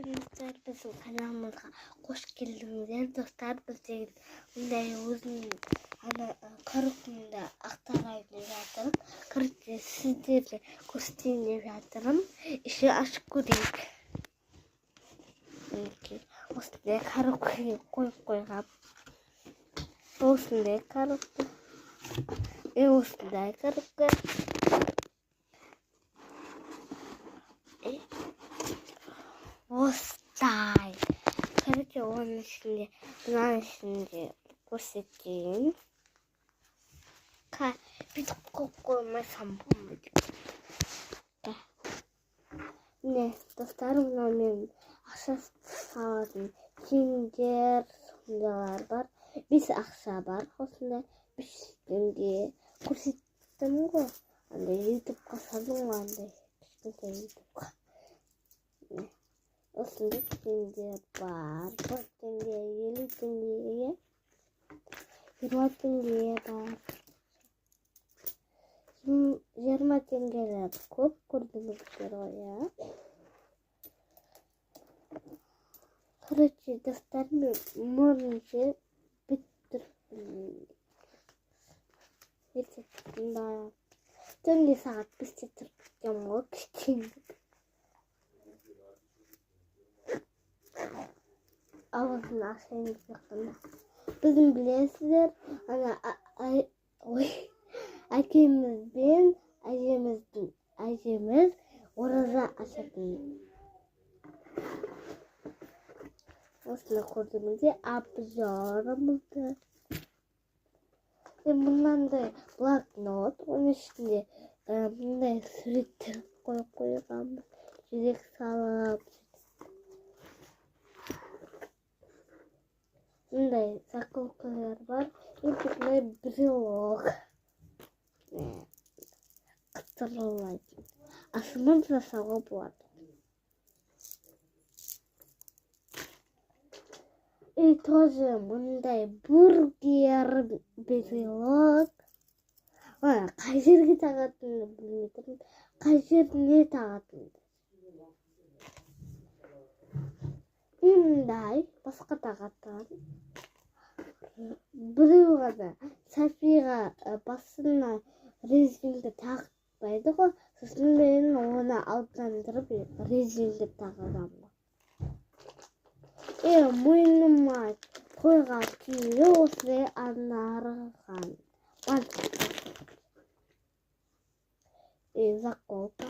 армысыздар, біздің каналымызға қош келдіңіздер достар. Бізде мындай өзімнің қарақұмда ақтарайын деп жатырмын. Короче, сіздерге көрсетейін деп жатырмын. Іші ашып көрейік. Осындай қарақұмды қойып қойғам. Осындай қарақұм. Осындай қарақұм. Остай. Короче, оның ішінде, мынаның ішінде көрсетейін. Бүйтіп қойып қоймасам болмайды. Міне, достар, мынау менің ақша салатын теңгелер, сондайлар бар. 5 ақша бар. Осындай 5 теңге көрсеттім ғой. Андай ютубқа салдым ғой, андай кішкентай ютубқа. Осындай теңгелер бар. 1 теңге, 50 теңгеге, 20 теңге бар. 20 теңгелер көп көрдіңіздер ғой, я? Короче, достар, мен мөрінше біттіріп түнде сағат 5-те тұрып кетем ғой, кішкенді. Ауызын ашайын деп жатқанда. Біздің білесіздер, әкеміз бен әжеміз ораза ашатын. Осыны көрдіңізде обзорымызды. Мынандай блокнот, оның ішінде мындай суреттер қойып қойғанбыз. Жүрек салып. Мындай заколкалар бар. Мындай брелок. Қыстырылайды. Асымын жасауға болады. И тоже мындай бургер, брелок. Қай жерге тағатынымды білмей тұрмын. Қай жеріне тағатынымды. Мындай басқа тағатан. Біреу ғана Софияға басына резинді тағытпайды ғой. Сосын мен оны алдандырып резинді тағыдам. Мойныма қойған түйе осылай арнаған. Заколка.